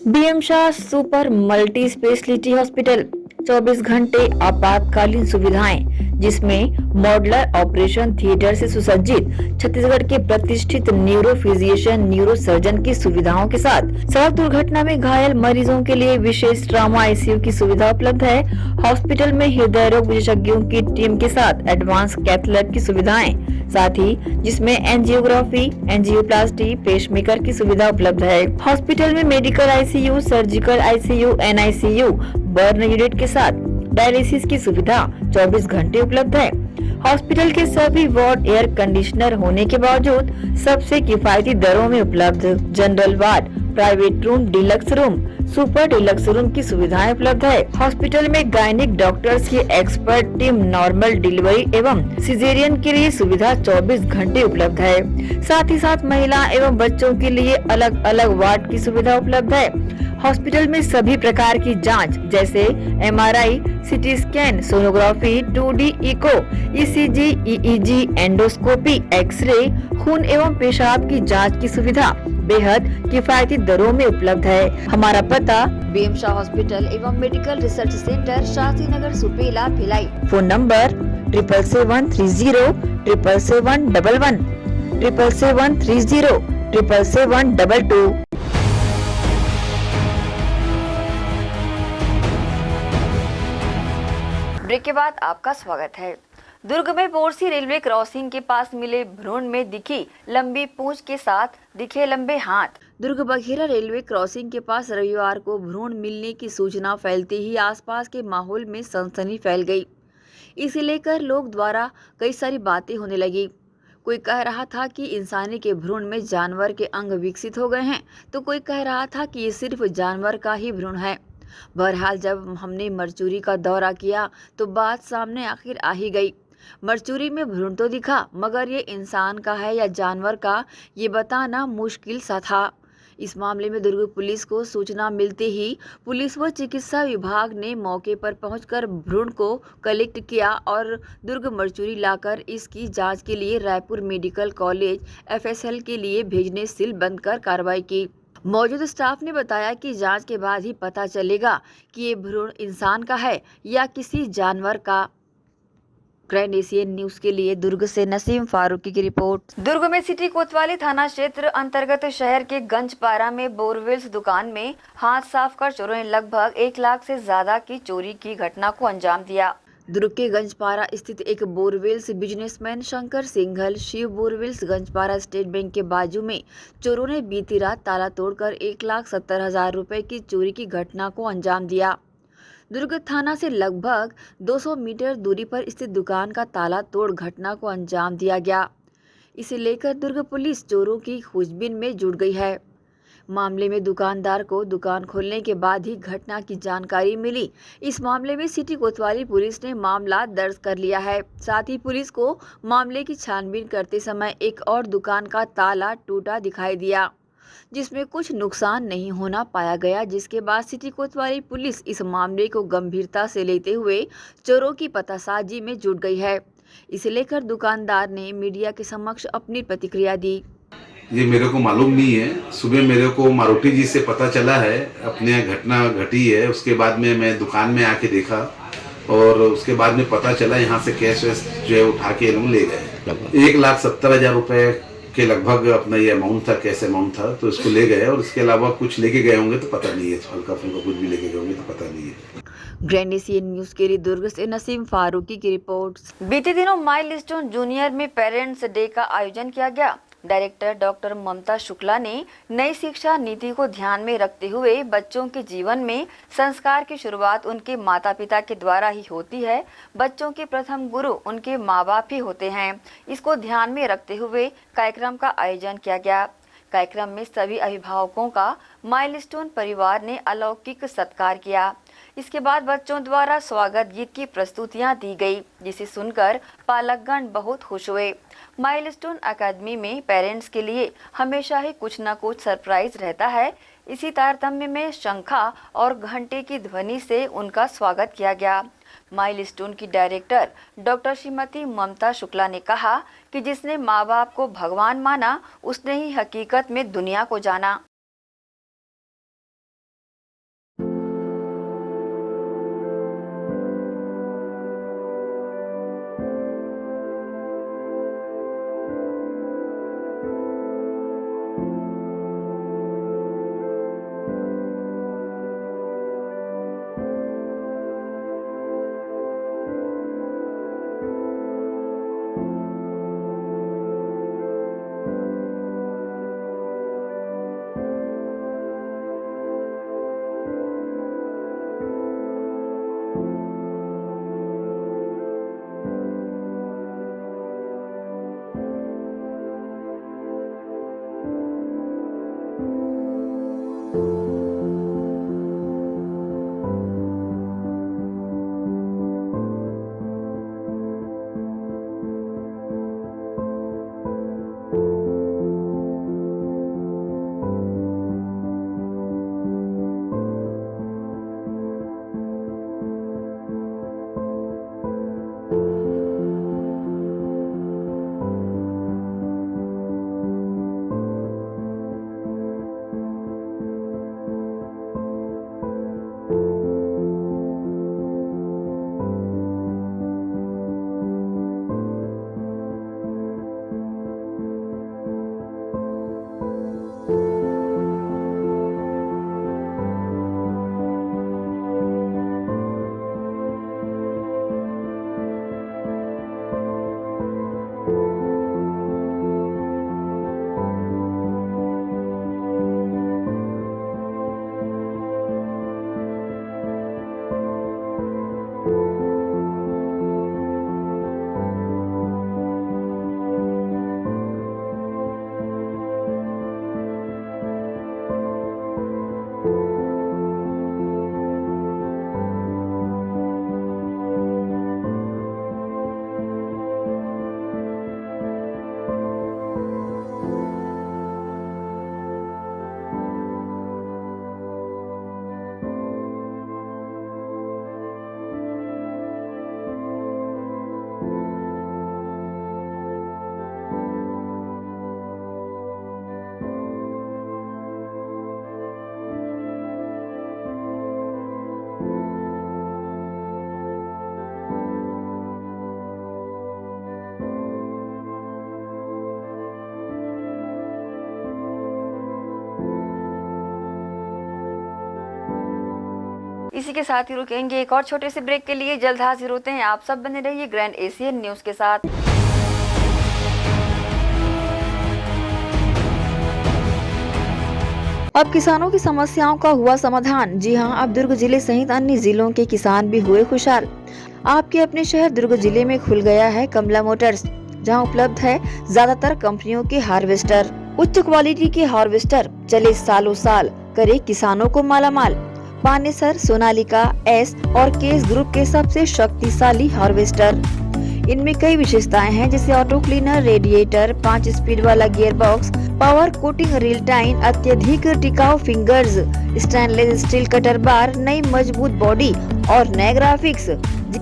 BM Shah super multi speciality hospital 24 घंटे आपातकालीन सुविधाएं, जिसमें मॉडुलर ऑपरेशन थिएटर से सुसज्जित छत्तीसगढ़ के प्रतिष्ठित न्यूरो फिजिशियन न्यूरो सर्जन की सुविधाओं के साथ सड़क दुर्घटना में घायल मरीजों के लिए विशेष ट्रॉमा आईसीयू की सुविधा उपलब्ध है। हॉस्पिटल में हृदय रोग विशेषज्ञों की टीम के साथ एडवांस कैथ लैब की सुविधाएं, साथ ही जिसमें एंजियोग्राफी, एंजियोप्लास्टी, पेसमेकर की सुविधा उपलब्ध है। हॉस्पिटल में medical ICU, surgical ICU, NICU, burn unit के साथ डायलिसिस की सुविधा 24 घंटे उपलब्ध है। हॉस्पिटल के सभी वार्ड एयर कंडीशनर होने के बावजूद सबसे किफायती दरों में उपलब्ध। General ward, private room, deluxe room, super deluxe room की सुविधाएं उपलब्ध है। हॉस्पिटल में गायनिक डॉक्टर्स की एक्सपर्ट टीम नॉर्मल डिलीवरी एवं सिजेरियन के लिए सुविधा 24 घंटे उपलब्ध है। साथ ही साथ महिला एवं बच्चों के लिए अलग अलग वार्ड की सुविधा उपलब्ध है। हॉस्पिटल में सभी प्रकार की जांच जैसे MRI, CT scan, sonography, 2D echo, ECG, EEG, endoscopy, x ray, खून एवं पेशाब की जांच की सुविधा बेहद किफायती दरों में उपलब्ध है। हमारा पता बीएम शाह हॉस्पिटल एवं medical research centre, Shastri Nagar, Supela, Bhilai. Phone number 7730777111 77307772। Break के बाद आपका स्वागत है। दुर्ग में बोरसी रेलवे क्रॉसिंग के पास मिले भ्रूण में दिखी लंबी पूंछ के साथ दिखे लंबे हाथ। दुर्ग बघेरा रेलवे क्रॉसिंग के पास रविवार को भ्रूण मिलने की सूचना फैलते ही आसपास के माहौल में सनसनी फैल गई। इसे लेकर लोग द्वारा कई सारी बातें होने लगी। कोई कह रहा था कि इंसानी के भ्रूण में जानवर के अंग विकसित हो गए हैं, तो कोई कह रहा था कि ये सिर्फ जानवर का ही भ्रूण है। बहरहाल जब हमने मरचूरी का दौरा किया तो बात सामने आखिर आ ही गई। मरचूरी में भ्रूण तो दिखा, मगर ये इंसान का है या जानवर का, ये बताना मुश्किल सा था। इस मामले में दुर्ग पुलिस को सूचना मिलते ही पुलिस व चिकित्सा विभाग ने मौके पर पहुंचकर भ्रूण को कलेक्ट किया और दुर्ग मर्चुरी लाकर इसकी जांच के लिए रायपुर मेडिकल कॉलेज FSL के लिए भेजने सील बंद कर कार्रवाई की। मौजूद स्टाफ ने बताया कि जांच के बाद ही पता चलेगा कि ये भ्रूण इंसान का है या किसी जानवर का। ग्रैंड एशियन न्यूज के लिए दुर्ग से नसीम फारूकी की रिपोर्ट। दुर्ग में सिटी कोतवाली थाना क्षेत्र अंतर्गत शहर के गंजपारा में बोरवेल्स दुकान में हाथ साफ कर चोरों ने लगभग 1 लाख से ज्यादा की चोरी की घटना को अंजाम दिया। दुर्ग के गंजपारा स्थित एक borewells businessman Shankar Singhal Shiv borewells Ganjpara state bank के बाजू में चोरों ने बीती रात ताला तोड़कर 1,70,000 रुपए की चोरी की घटना को अंजाम दिया। दुर्ग थाना से लगभग 200 मीटर दूरी पर स्थित दुकान का ताला तोड़ घटना को अंजाम दिया गया। इसे लेकर दुर्ग पुलिस चोरों की खोजबीन में जुट गई है। मामले में दुकानदार को दुकान खोलने के बाद ही घटना की जानकारी मिली। इस मामले में सिटी कोतवाली पुलिस ने मामला दर्ज कर लिया है। साथ ही पुलिस को मामले की छानबीन करते समय एक और दुकान का ताला टूटा दिखाई दिया, जिसमें कुछ नुकसान नहीं होना पाया गया, जिसके बाद सिटी कोतवाली पुलिस इस मामले को गंभीरता से लेते हुए चोरों की पतासाजी में जुट गई है। इसे लेकर दुकानदार ने मीडिया के समक्ष अपनी प्रतिक्रिया दी। ये मेरे को मालूम नहीं है। सुबह मेरे को मारुति जी से पता चला है अपने घटना घटी है। उसके बाद में मैं दुकान में आके देखा और उसके बाद में पता चला यहाँ से कैश वैश जो है उठा के लोग ले गए। 1,70,000 रुपए के लगभग अपना ये अमाउंट था, कैश अमाउंट था, तो इसको ले गए और इसके अलावा कुछ लेके गए होंगे तो पता नहीं है। हल्का फुल्का कुछ भी लेके गए होंगे तो पता नहीं है। ग्रैंड एशियन न्यूज के लिए दुर्ग से नसीम फारूकी की रिपोर्ट। बीते दिनों माइलस्टोन जूनियर में पेरेंट्स डे का आयोजन किया गया। डायरेक्टर डॉक्टर ममता शुक्ला ने नई शिक्षा नीति को ध्यान में रखते हुए बच्चों के जीवन में संस्कार की शुरुआत उनके माता पिता के द्वारा ही होती है। बच्चों के प्रथम गुरु उनके माँ बाप ही होते हैं। इसको ध्यान में रखते हुए कार्यक्रम का आयोजन किया गया। कार्यक्रम में सभी अभिभावकों का माइलस्टोन परिवार ने अलौकिक सत्कार किया। इसके बाद बच्चों द्वारा स्वागत गीत की प्रस्तुतियां दी गई, जिसे सुनकर पालकगण बहुत खुश हुए। माइलस्टोन एकेडमी में पेरेंट्स के लिए हमेशा ही कुछ न कुछ सरप्राइज रहता है। इसी तारतम्य में शंखा और घंटे की ध्वनि से उनका स्वागत किया गया। माइलस्टोन की डायरेक्टर डॉक्टर श्रीमती ममता शुक्ला ने कहा कि जिसने माँ बाप को भगवान माना, उसने ही हकीकत में दुनिया को जाना। इसी के साथ ही रुकेंगे एक और छोटे से ब्रेक के लिए। जल्द हाजिर होते हैं। आप सब बने रहिए ग्रैंड एशियन न्यूज के साथ। अब किसानों की समस्याओं का हुआ समाधान। जी हां, अब दुर्ग जिले सहित अन्य जिलों के किसान भी हुए खुशहाल। आपके अपने शहर दुर्ग जिले में खुल गया है कमला मोटर्स, जहां उपलब्ध है ज्यादातर कंपनियों के हार्वेस्टर। उच्च क्वालिटी के हार्वेस्टर चले सालों साल, करे किसानों को मालामाल। पानेसर, सोनालिका, एस और केस ग्रुप के सबसे शक्तिशाली हार्वेस्टर। इनमें कई विशेषताएं हैं, जैसे ऑटो क्लीनर, रेडिएटर, 5 स्पीड वाला gear box, power coating reel time, अत्यधिक टिकाऊ फिंगर्स, स्टेनलेस स्टील कटर बार, नई मजबूत बॉडी और नए ग्राफिक्स।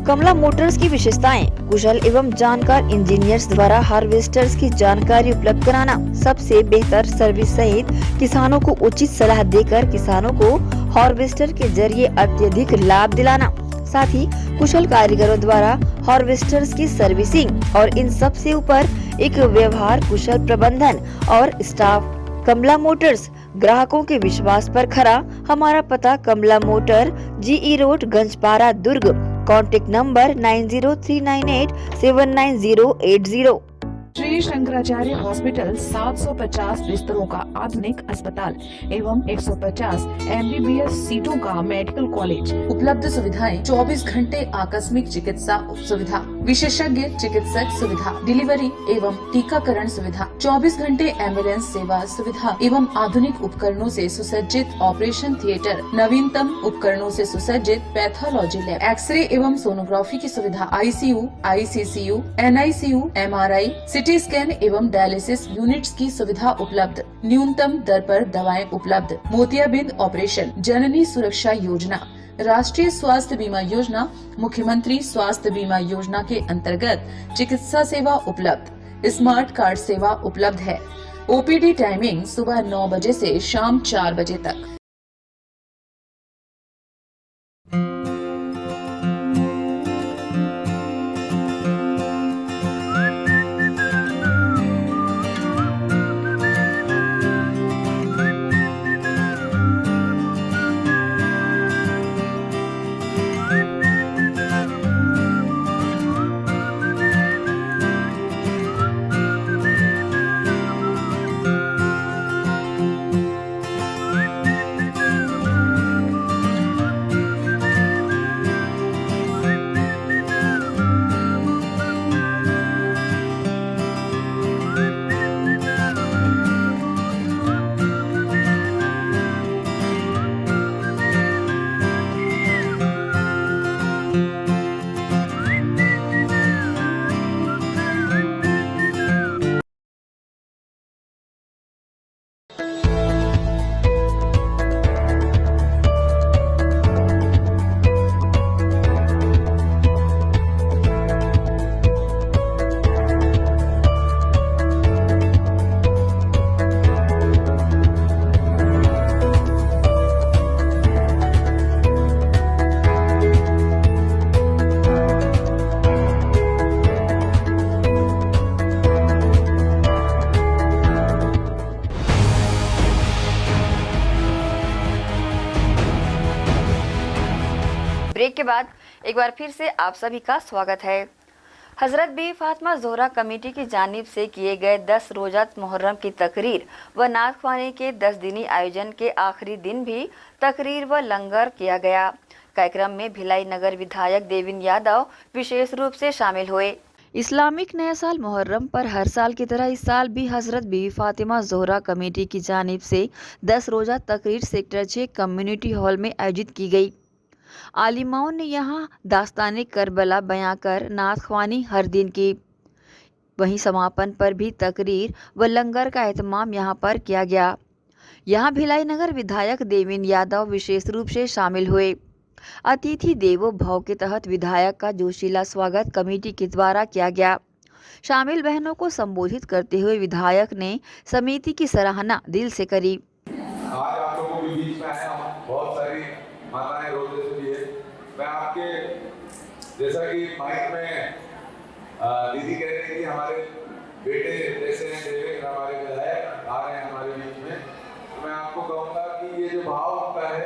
कमला मोटर्स की विशेषताएं: कुशल एवं जानकार इंजीनियर्स द्वारा हार्वेस्टर्स की जानकारी उपलब्ध कराना, सबसे बेहतर सर्विस सहित किसानों को उचित सलाह देकर किसानों को हार्वेस्टर के जरिए अत्यधिक लाभ दिलाना, साथ ही कुशल कारीगरों द्वारा हार्वेस्टर्स की सर्विसिंग और इन सब से ऊपर एक व्यवहार कुशल प्रबंधन और स्टाफ। कमला मोटर्स ग्राहकों के विश्वास पर खरा। हमारा पता Kamla motor, GE road, Ganjpara, Durg. Contact number 9039879080। Shri Shankaracharya hospital 750 बिस्तरों का आधुनिक अस्पताल एवं 150 MBBS सीटों का मेडिकल कॉलेज। उपलब्ध सुविधाएं: 24 घंटे आकस्मिक चिकित्सा सुविधा, विशेषज्ञ चिकित्सक सुविधा, डिलीवरी एवं टीकाकरण सुविधा, 24 घंटे एम्बुलेंस सेवा सुविधा एवं आधुनिक उपकरणों से सुसज्जित ऑपरेशन थिएटर, नवीनतम उपकरणों से सुसज्जित पैथोलॉजी लैब, एक्सरे एवं सोनोग्राफी की सुविधा, ICU, ICCU, NICU, MRI, CT scan एवं डायलिसिस यूनिट्स की सुविधा उपलब्ध। न्यूनतम दर पर दवाएं उपलब्ध। मोतियाबिंद ऑपरेशन, जननी सुरक्षा योजना, राष्ट्रीय स्वास्थ्य बीमा योजना, मुख्यमंत्री स्वास्थ्य बीमा योजना के अंतर्गत चिकित्सा सेवा उपलब्ध। स्मार्ट कार्ड सेवा उपलब्ध है। OPD टाइमिंग सुबह 9 बजे से शाम 4 बजे तक। ब्रेक के बाद एक बार फिर से आप सभी का स्वागत है। हजरत बी फातिमा ज़ोहरा कमेटी की जानिब से किए गए 10 रोज़ा मुहर्रम की तकरीर व नात ख्वानी के 10 दिनी आयोजन के आखिरी दिन भी तकरीर व लंगर किया गया। कार्यक्रम में भिलाई नगर विधायक देविन यादव विशेष रूप से शामिल हुए। इस्लामिक नया साल मुहर्रम पर हर साल की तरह इस साल भी हजरत बीवी फातिमा ज़ोहरा कमेटी की जानिब से 10 रोज़ा तकरीर सेक्टर 6 कम्युनिटी हॉल में आयोजित की गई। आलिमाओं ने यहाँ दास्ताने करबला बयां कर नात ख्वानी हर दिन की। वहीं समापन पर भी तकरीर व लंगर का एहतमाम यहाँ पर किया गया। यहाँ भिलाई नगर विधायक देविन यादव विशेष रूप से शामिल हुए। अतिथि देवो भव के तहत विधायक का जोशीला स्वागत कमेटी के द्वारा किया गया। शामिल बहनों को संबोधित करते हुए विधायक ने समिति की सराहना दिल से करी। आज आप लोगों के बीच में आया हूं, बहुत सारी माताएं रोजे से भी है। मैं आपके जैसा कि माइक में दीदी कह रही थी, हमारे बेटे जैसे हैं देवेंद्र, हमारे विधायक आ रहे हैं हमारे बीच में, तो मैं आपको कहूँगा कि ये जो भाव उनका है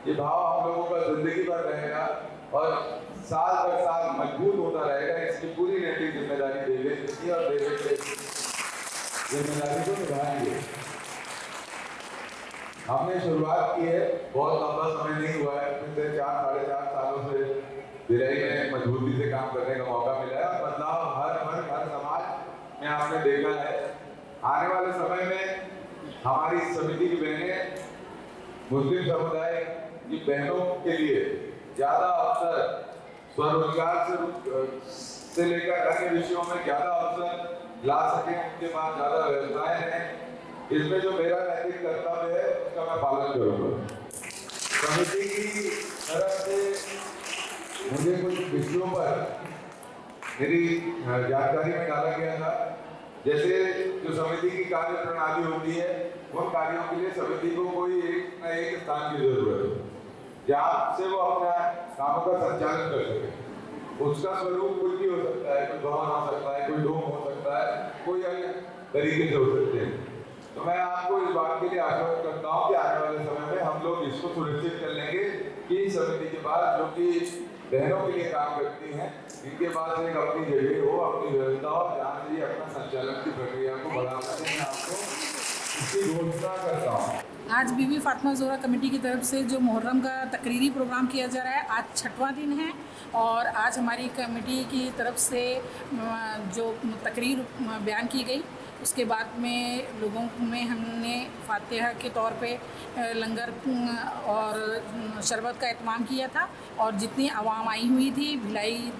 ये भाव हम लोगों का जिंदगी भर रहेगा और साल दर साल मजबूत होता रहेगा। इसकी पूरी नैतिक जिम्मेदारी देवेश की और देवेश की जिम्मेदारी को निभाएंगे। हमने शुरुआत की है, बहुत लंबा समय नहीं हुआ है, पिछले 4-4.5 सालों से भिलाई में मजबूती से काम करने का मौका मिला है। बदलाव हर समाज में आपने देखा है। आने वाले समय में हमारी समिति की बहनें मुस्लिम समुदाय की बहनों के लिए ज्यादा अवसर, स्वरोजगार से लेकर अन्य विषयों में ज्यादा अवसर ला सके, उनके पास ज्यादा व्यवसाय है। इसमें जो मेरा नैतिक कर्तव्य है उसका मैं पालन करूंगा। समिति की तरफ से मुझे कुछ विषयों पर मेरी जानकारी में डाला गया था, जैसे जो समिति की कार्य प्रणाली होती है, उन कार्यों के लिए समिति को कोई एक न एक स्थान की जरूरत है जहाँ से वो अपना कामों का संचालन कर सके। उसका स्वरूप कुछ भी हो सकता है, कोई भवन हो सकता है, कोई डोम हो सकता है, कोई अन्य तरीके से हो सकते हैं। तो मैं आपको इस बात के लिए आश्वस्त करता हूँ कि आने वाले समय में हम लोग इसको सुनिश्चित कर लेंगे कि समिति के बाद जो कि बहनों के लिए काम करती हैं, इनके पास एक अपनी जगह हो, अपनी व्यवस्था हो, जहाँ से ये अपना संचालन की प्रक्रिया को बढ़ा सकें। मैं आपको इसकी घोषणा करता हूँ। आज बीबी फातिमा ज़ोहरा कमेटी की तरफ से जो मुहर्रम का तकरीरी प्रोग्राम किया जा रहा है, आज 6वां दिन है और आज हमारी कमेटी की तरफ से जो तकरीर बयान की गई, उसके बाद में लोगों में हमने फातिहा के तौर पे लंगर और शरबत का एहतमाम किया था और जितनी आवाम आई हुई थी भिलाई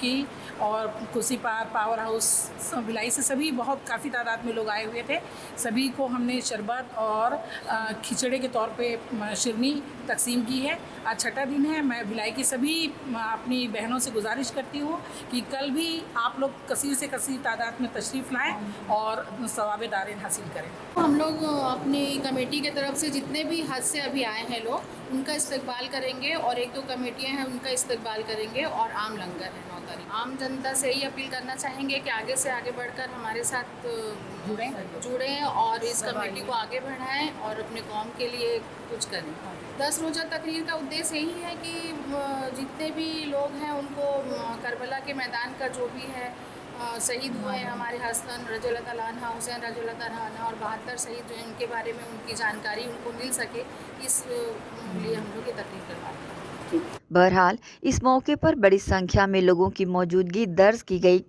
की और कुर्सी पावर हाउस भिलाई से सभी बहुत काफ़ी तादाद में लोग आए हुए थे। सभी को हमने शरबत और खिचड़े के तौर पे शिरनी तकसीम की है। आज 6वां दिन है। मैं भिलाई की सभी अपनी बहनों से गुजारिश करती हूँ कि कल भी आप लोग कसीर से कसीर तादाद में तशरीफ़ लाएँ और सवाब दारिन हासिल करें। हम लोग अपनी कमेटी की तरफ से जितने भी हज से अभी आए हैं लोग, उनका इस्तकबाल करेंगे और 1-2 कमेटियां हैं उनका इस्तकबाल करेंगे और आम लंगर है 9 तारीख। आम जनता से यही अपील करना चाहेंगे कि आगे से आगे बढ़कर हमारे साथ जुड़ें और इस कमेटी को आगे बढ़ाएं और अपने कौम के लिए कुछ करें। 10 रोज़ा तकरीर का उद्देश्य यही है कि जितने भी लोग हैं उनको करबला के मैदान का जो भी है शहीद हुए हैं हमारे हसन रज़ियल्लाहु तआला अन्हा, हुसैन रज़ियल्लाहु तआला अन्हा और 72 शहीद जो हैं उनके बारे में उनकी जानकारी उनको मिल सके, इस लिए हम लोग ये तकरीर करवाते हैं। बहरहाल इस मौके पर बड़ी संख्या में लोगों की मौजूदगी दर्ज की गई।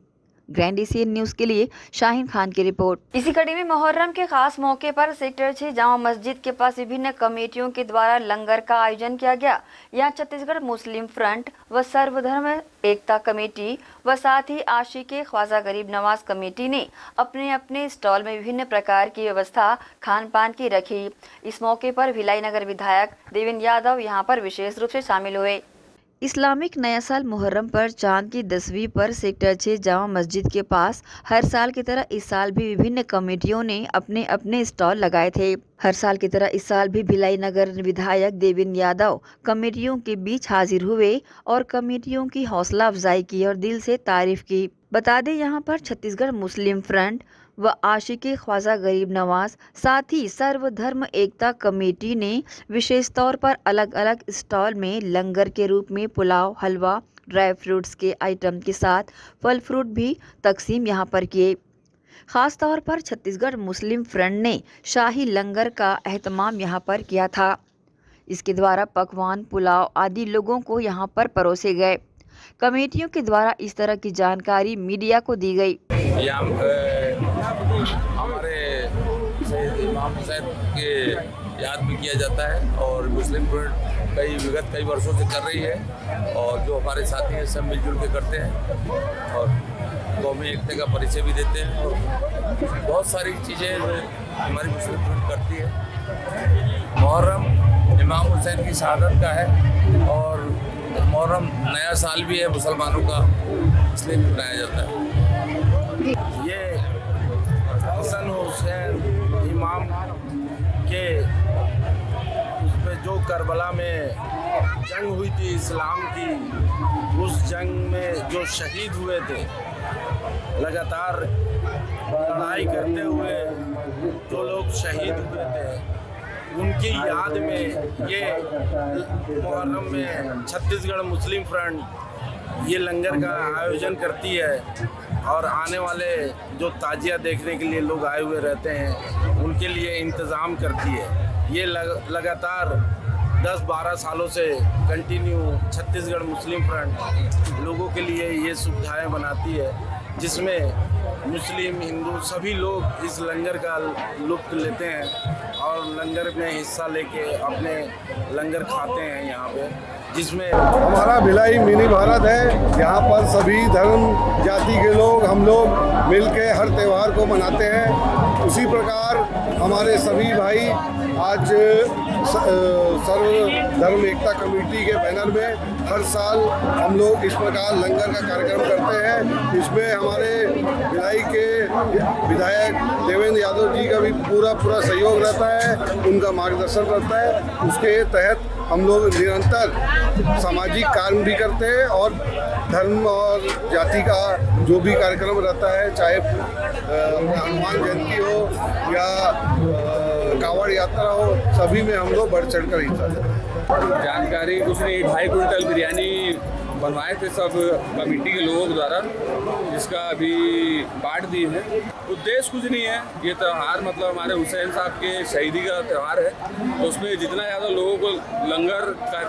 ग्रैंड एशियन न्यूज़ के लिए शाहीन खान की रिपोर्ट। इसी कड़ी में मुहर्रम के खास मौके पर सेक्टर 6 जामा मस्जिद के पास विभिन्न कमेटियों के द्वारा लंगर का आयोजन किया गया। यहाँ छत्तीसगढ़ मुस्लिम फ्रंट व सर्वधर्म एकता कमेटी व साथ ही आशिके ख्वाजा गरीब नवाज कमेटी ने अपने अपने स्टॉल में विभिन्न प्रकार की व्यवस्था खान पान की रखी। इस मौके पर भिलाई नगर विधायक देवेंद्र यादव यहाँ पर विशेष रूप से शामिल हुए। इस्लामिक नया साल मुहर्रम पर चांद की 10वीं पर सेक्टर 6 जामा मस्जिद के पास हर साल की तरह इस साल भी विभिन्न कमेटियों ने अपने अपने स्टॉल लगाए थे। हर साल की तरह इस साल भी भिलाई नगर विधायक देवेंद्र यादव कमेटियों के बीच हाजिर हुए और कमेटियों की हौसला अफजाई की और दिल से तारीफ की। बता दें यहाँ पर छत्तीसगढ़ मुस्लिम फ्रंट व आशिके ख्वाजा गरीब नवाज साथ ही सर्वधर्म एकता कमेटी ने विशेष तौर पर अलग अलग स्टॉल में लंगर के रूप में पुलाव, हलवा, ड्राई फ्रूट्स के आइटम के साथ फल फ्रूट भी तकसीम यहाँ पर किए। खास तौर पर छत्तीसगढ़ मुस्लिम फ्रंट ने शाही लंगर का एहतमाम यहाँ पर किया था। इसके द्वारा पकवान, पुलाव आदि लोगों को यहाँ पर परोसे गए। कमेटियों के द्वारा इस तरह की जानकारी मीडिया को दी गई। हमारे शहीद इमाम हुसैन के याद में किया जाता है और मुस्लिम फ्रंट विगत कई वर्षों से कर रही है और जो हमारे साथी हैं सब मिलजुल के करते हैं और कौमी एकता का परिचय भी देते हैं और बहुत सारी चीज़ें हमारी मुस्लिम फ्रंट करती है। मुहर्रम इमाम हुसैन की शहादत का है और मुहर्रम नया साल भी है मुसलमानों का, इसलिए भी मनाया जाता है। ये हसन हुसैन इमाम के उसमें जो करबला में जंग हुई थी इस्लाम की, उस जंग में जो शहीद हुए थे, लगातार लड़ाई करते हुए जो लोग शहीद हुए थे, उनकी याद में ये मुहर्रम में छत्तीसगढ़ मुस्लिम फ्रंट ये लंगर का आयोजन करती है और आने वाले जो ताजिया देखने के लिए लोग आए हुए रहते हैं उनके लिए इंतज़ाम करती है। ये लगातार 10-12 सालों से कंटिन्यू छत्तीसगढ़ मुस्लिम फ्रंट लोगों के लिए ये सुविधाएं बनाती है, जिसमें मुस्लिम हिंदू सभी लोग इस लंगर का लुत्फ़ लेते हैं और लंगर में हिस्सा लेके अपने लंगर खाते हैं यहाँ पे, जिसमें हमारा भिलाई मिनी भारत है। यहाँ पर सभी धर्म जाति के लोग हम लोग मिलके हर त्यौहार को मनाते हैं। उसी प्रकार हमारे सभी भाई आज सर्व धर्म एकता कमेटी के बैनर में हर साल हम लोग इस प्रकार लंगर का कार्यक्रम करते हैं। इसमें हमारे भिलाई के विधायक देवेंद्र यादव जी का भी पूरा सहयोग रहता है, उनका मार्गदर्शन रहता है। उसके तहत हम लोग निरंतर सामाजिक कार्य भी करते हैं और धर्म और जाति का जो भी कार्यक्रम रहता है, चाहे हनुमान जयंती हो या कांवड़ यात्रा हो, सभी में हम लोग बढ़ चढ़ कर हिस्सा लेते हैं। जानकारी कुछ नहीं, 2.5 कुंटल बिरयानी बनवाए थे सब कमेटी के लोगों द्वारा, जिसका अभी बांट दिए हैं। उद्देश्य कुछ नहीं है, ये त्यौहार मतलब हमारे हुसैन साहब के शहीदी का त्यौहार है, तो उसमें जितना ज़्यादा लोगों को लंगर का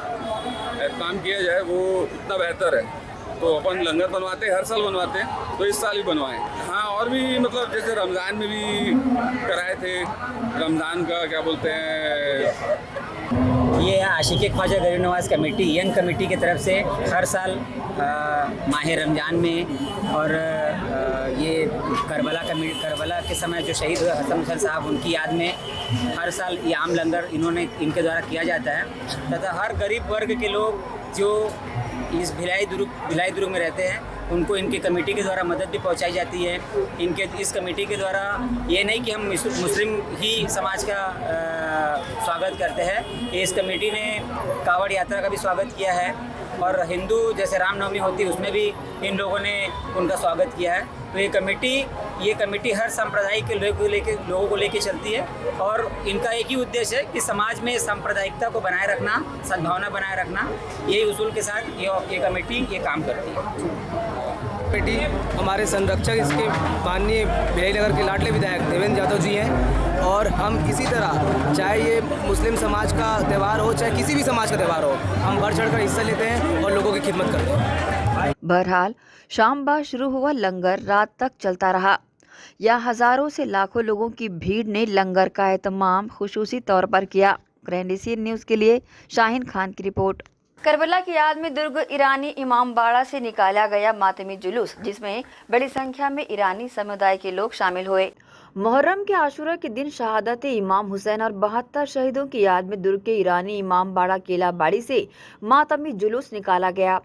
काम किया जाए वो उतना बेहतर है। तो अपन लंगर बनवाते हैं, हर साल बनवाते हैं, तो इस साल भी बनवाएं। हाँ, और भी मतलब जैसे रमज़ान में भी कराए थे, रमज़ान का क्या बोलते हैं, ये आशिक़ ख्वाजा गरीब नवाज़ कमेटी यंग कमेटी की तरफ से हर साल माह रमज़ान में और ये करबला के समय जो शहीद हुए हसन हुसैन साहब, उनकी याद में हर साल ये आम लंगर इनके द्वारा किया जाता है तथा हर गरीब वर्ग के लोग जो इस भिलाई दुर्ग में रहते हैं उनको इनकी कमेटी के द्वारा मदद भी पहुंचाई जाती है। इस कमेटी के द्वारा ये नहीं कि हम मुस्लिम ही समाज का स्वागत करते हैं, इस कमेटी ने कावड़ यात्रा का भी स्वागत किया है और हिंदू जैसे रामनवमी होती है उसमें भी इन लोगों ने उनका स्वागत किया है। तो ये कमेटी हर संप्रदाय के लोगों को लेके चलती है और इनका एक ही उद्देश्य है कि समाज में सांप्रदायिकता को बनाए रखना, सद्भावना बनाए रखना, यही उसूल के साथ ये कमेटी ये काम करती है। कमेटी हमारे संरक्षक इसके माननीय भिलाई नगर के लाडले विधायक देवेंद्र यादव जी हैं और हम इसी तरह चाहे ये मुस्लिम समाज का त्यौहार हो चाहे किसी भी समाज का त्यौहार हो, हम बढ़ चढ़ कर हिस्सा लेते हैं और लोगों की खिदमत करते हैं। बहरहाल शाम बाद शुरू हुआ लंगर रात तक चलता रहा। यहाँ हजारों से लाखों लोगों की भीड़ ने लंगर का एहतमाम खुसूसी तौर पर किया। ग्रैंड एशियन न्यूज़ के लिए शाहीन खान की रिपोर्ट। करबला की याद में दुर्ग ईरानी इमामबाड़ा से निकाला गया मातमी जुलूस, जिसमें बड़ी संख्या में ईरानी समुदाय के लोग शामिल हुए। मुहर्रम के आशुरा के दिन शहादत इमाम हुसैन और 72 शहीदों की याद में दुर्ग के ईरानी इमामबाड़ा केला बाड़ी से मातमी जुलूस निकाला गया,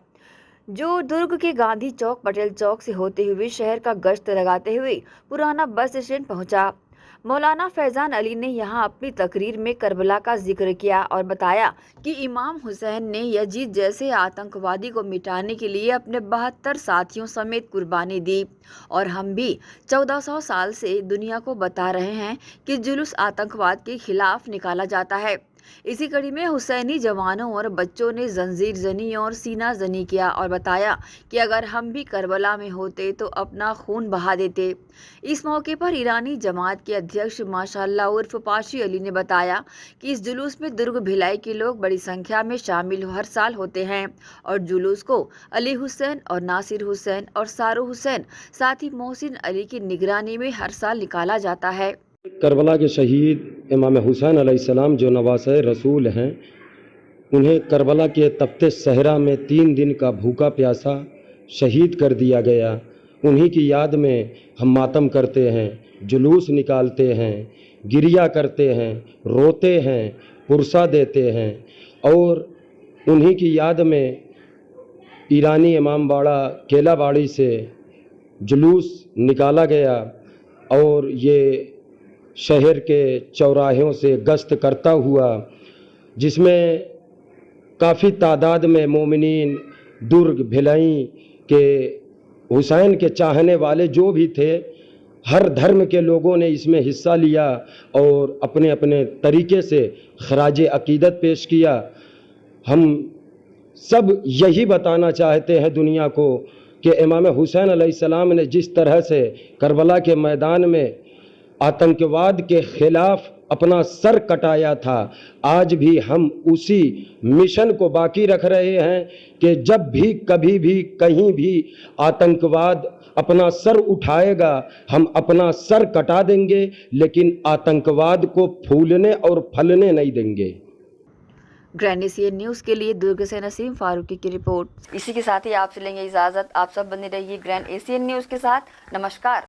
जो दुर्ग के गांधी चौक, पटेल चौक से होते हुए शहर का गश्त लगाते हुए पुराना बस स्टैंड पहुंचा। मौलाना फैजान अली ने यहां अपनी तकरीर में करबला का जिक्र किया और बताया कि इमाम हुसैन ने यजीद जैसे आतंकवादी को मिटाने के लिए अपने 72 साथियों समेत कुर्बानी दी और हम भी 1400 साल से दुनिया को बता रहे हैं कि जुलूस आतंकवाद के खिलाफ निकाला जाता है। इसी कड़ी में हुसैनी जवानों और बच्चों ने जंजीर जनी और सीना जनी किया और बताया कि अगर हम भी करबला में होते तो अपना खून बहा देते। इस मौके पर ईरानी जमात के अध्यक्ष माशाअल्लाह उर्फ पाशी अली ने बताया कि इस जुलूस में दुर्ग भिलाई के लोग बड़ी संख्या में शामिल हर साल होते हैं और जुलूस को अली हुसैन और नासिर हुसैन और सारू हुसैन साथ ही मोहसिन अली की निगरानी में हर साल निकाला जाता है। करबला के शहीद इमाम हुसैन अलैहिस्सलाम जो नवासे रसूल हैं, उन्हें करबला के तपते सहरा में 3 दिन का भूखा प्यासा शहीद कर दिया गया। उन्हीं की याद में हम मातम करते हैं, जुलूस निकालते हैं, गिरिया करते हैं, रोते हैं, पुरसा देते हैं और उन्हीं की याद में ईरानी इमामबाड़ा केलाबाड़ी से जुलूस निकाला गया और ये शहर के चौराहों से गश्त करता हुआ, जिसमें काफ़ी तादाद में मोमिनीन दुर्ग भिलाई के हुसैन के चाहने वाले जो भी थे हर धर्म के लोगों ने इसमें हिस्सा लिया और अपने अपने तरीके से खराज अकीदत पेश किया। हम सब यही बताना चाहते हैं दुनिया को कि इमाम हुसैन अलैहिस्सलाम ने जिस तरह से करबला के मैदान में आतंकवाद के खिलाफ अपना सर कटाया था, आज भी हम उसी मिशन को बाकी रख रहे हैं कि जब भी कभी भी कहीं भी आतंकवाद अपना सर उठाएगा, हम अपना सर कटा देंगे, लेकिन आतंकवाद को फूलने और फलने नहीं देंगे। ग्रैंड एशियन न्यूज़ के लिए दुर्ग से नसीम फारूकी की रिपोर्ट। इसी के साथ ही आपसे लेंगे इजाज़त। आप सब बने रहिए ग्रैंड एशियन न्यूज़ के साथ। नमस्कार।